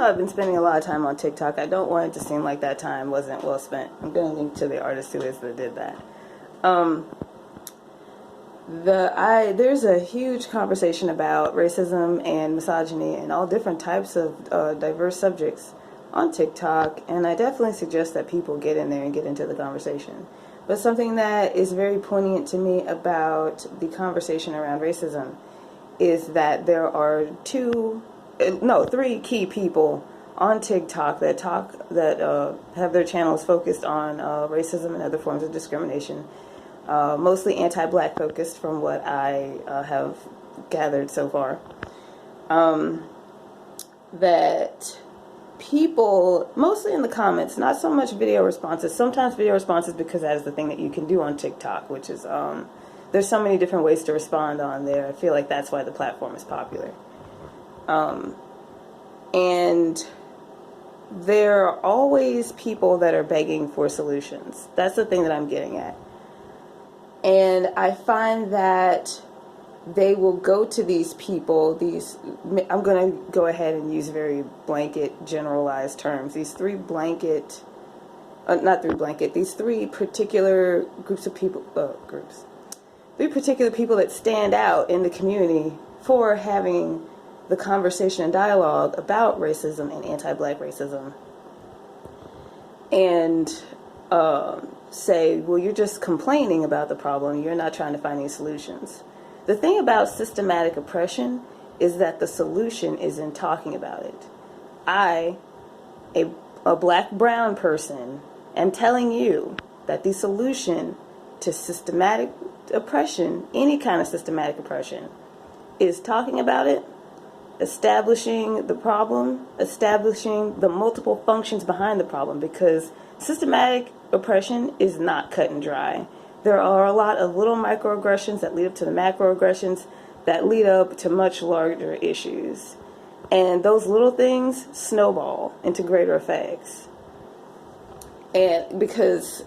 though I've been spending a lot of time on TikTok, I don't want it to seem like that time wasn't well spent. I'm going to link to the artist who is that did that. There's a huge conversation about racism and misogyny and all different types of diverse subjects on TikTok, and I definitely suggest that people get in there and get into the conversation. But something that is very poignant to me about the conversation around racism is that there are three key people on TikTok that have their channels focused on racism and other forms of discrimination, mostly anti-black focused from what I have gathered so far. That people, mostly in the comments, not so much video responses, sometimes video responses because that is the thing that you can do on TikTok, which is, there's so many different ways to respond on there. I feel like that's why the platform is popular. And there are always people that are begging for solutions. That's the thing that I'm getting at. And I find that they will go to these people, I'm going to go ahead and use very blanket, generalized terms. These three particular groups of people, three particular people that stand out in the community for having the conversation and dialogue about racism and anti-black racism. And say, well, you're just complaining about the problem, you're not trying to find any solutions. The thing about systematic oppression is that the solution is in talking about it. I, a black-brown person, am telling you that the solution to systematic oppression, any kind of systematic oppression, is talking about it, establishing the problem, establishing the multiple functions behind the problem, because systematic oppression is not cut and dry. There are a lot of little microaggressions that lead up to the macroaggressions that lead up to much larger issues. And those little things snowball into greater effects. And because,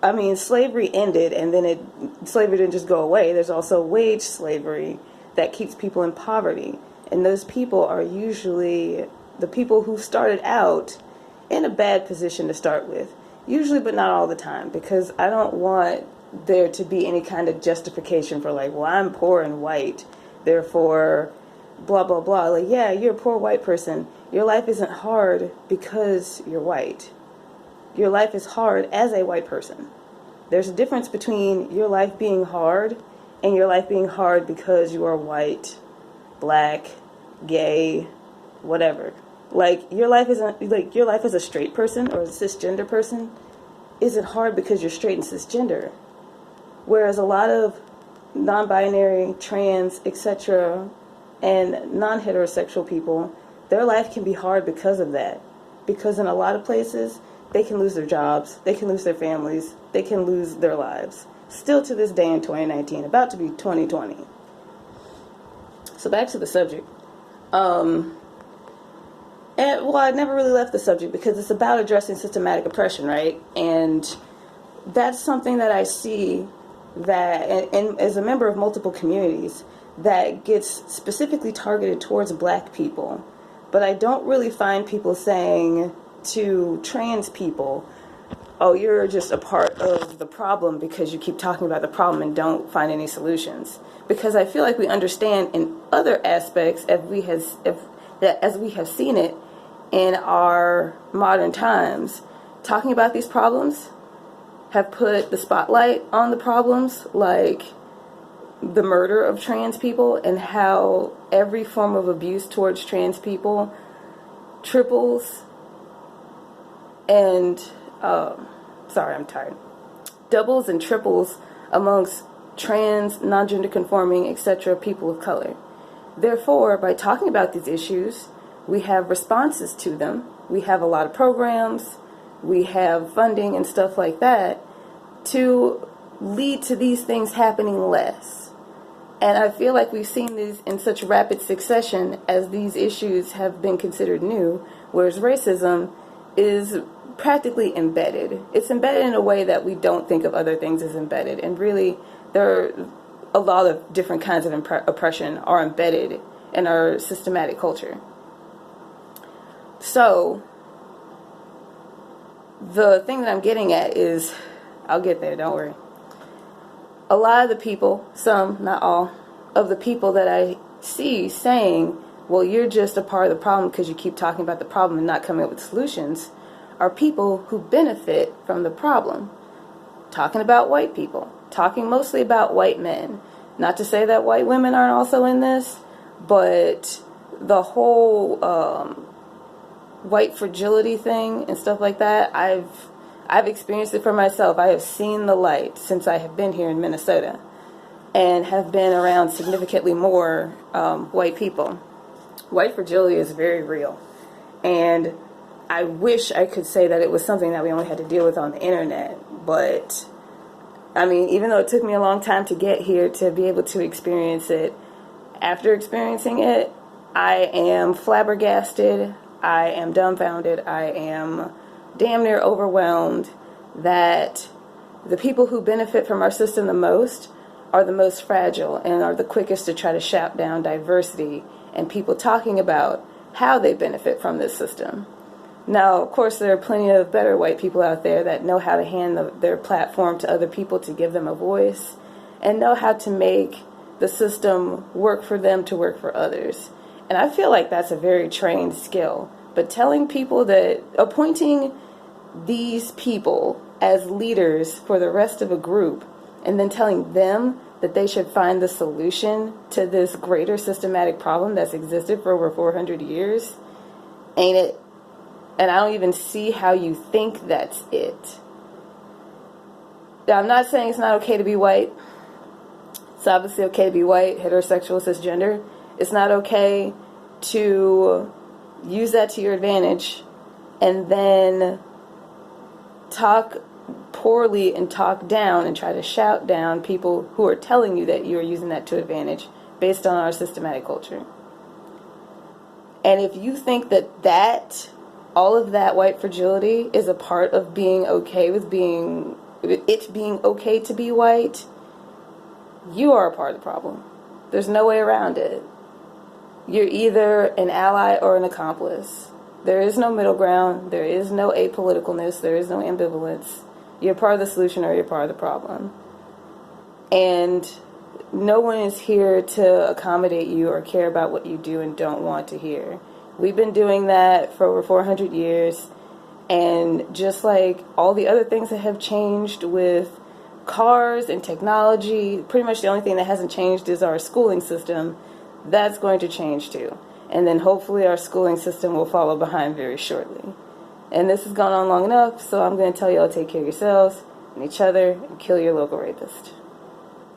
I mean, slavery ended and then slavery didn't just go away. There's also wage slavery that keeps people in poverty. And those people are usually the people who started out in a bad position to start with. Usually, but not all the time, because I don't want there to be any kind of justification for like, well, I'm poor and white, therefore, blah, blah, blah. Like, yeah, you're a poor white person. Your life isn't hard because you're white. Your life is hard as a white person. There's a difference between your life being hard and your life being hard because you are white, black, gay, whatever. Like, your life isn't, like, your life as a straight person or a cisgender person isn't hard because you're straight and cisgender. Whereas a lot of non-binary, trans, etc., and non-heterosexual people, their life can be hard because of that. Because in a lot of places, they can lose their jobs, they can lose their families, they can lose their lives. Still to this day in 2019, about to be 2020. So back to the subject. And, well, I never really left the subject because it's about addressing systematic oppression, right? And that's something that I see that, and as a member of multiple communities, that gets specifically targeted towards black people. But I don't really find people saying to trans people, oh, you're just a part of the problem because you keep talking about the problem and don't find any solutions. Because I feel like we understand in other aspects, as we have seen it in our modern times, talking about these problems have put the spotlight on the problems, like the murder of trans people and how every form of abuse towards trans people triples and, doubles and triples amongst trans, non-gender conforming, etc. people of color. Therefore, by talking about these issues, we have responses to them. We have a lot of programs, we have funding and stuff like that to lead to these things happening less. And I feel like we've seen these in such rapid succession as these issues have been considered new, whereas racism is practically embedded. It's embedded in a way that we don't think of other things as embedded. And really, there are a lot of different kinds of oppression are embedded in our systematic culture. So the thing that I'm getting at is, I'll get there, don't worry. A lot of the people, some, not all, of the people that I see saying, well, you're just a part of the problem because you keep talking about the problem and not coming up with solutions, are people who benefit from the problem. Talking about white people, talking mostly about white men. Not to say that white women aren't also in this, but the whole white fragility thing and stuff like that, I've experienced it for myself. I have seen the light since I have been here in Minnesota and have been around significantly more white people. White fragility is very real. And I wish I could say that it was something that we only had to deal with on the internet. But, I mean, even though it took me a long time to get here to be able to experience it, after experiencing it, I am flabbergasted. I am dumbfounded. I am damn near overwhelmed that the people who benefit from our system the most are the most fragile and are the quickest to try to shout down diversity and people talking about how they benefit from this system. Now, of course, there are plenty of better white people out there that know how to hand their platform to other people to give them a voice and know how to make the system work for them to work for others. And I feel like that's a very trained skill. But telling people that, appointing these people as leaders for the rest of a group and then telling them that they should find the solution to this greater systematic problem that's existed for over 400 years, ain't it? And I don't even see how you think that's it. Now, I'm not saying it's not okay to be white. It's obviously okay to be white, heterosexual, cisgender. It's not okay to use that to your advantage and then talk poorly and talk down and try to shout down people who are telling you that you're using that to advantage based on our systematic culture. And if you think that all of that white fragility is a part of being okay with being okay to be white, you are a part of the problem. There's no way around it. You're either an ally or an accomplice. There is no middle ground. There is no apoliticalness. There is no ambivalence. You're part of the solution or you're part of the problem. And no one is here to accommodate you or care about what you do and don't want to hear. We've been doing that for over 400 years. And just like all the other things that have changed with cars and technology, pretty much the only thing that hasn't changed is our schooling system. That's going to change too. And then hopefully our schooling system will follow behind very shortly. And this has gone on long enough, so I'm going to tell you all to take care of yourselves and each other and kill your local rapist.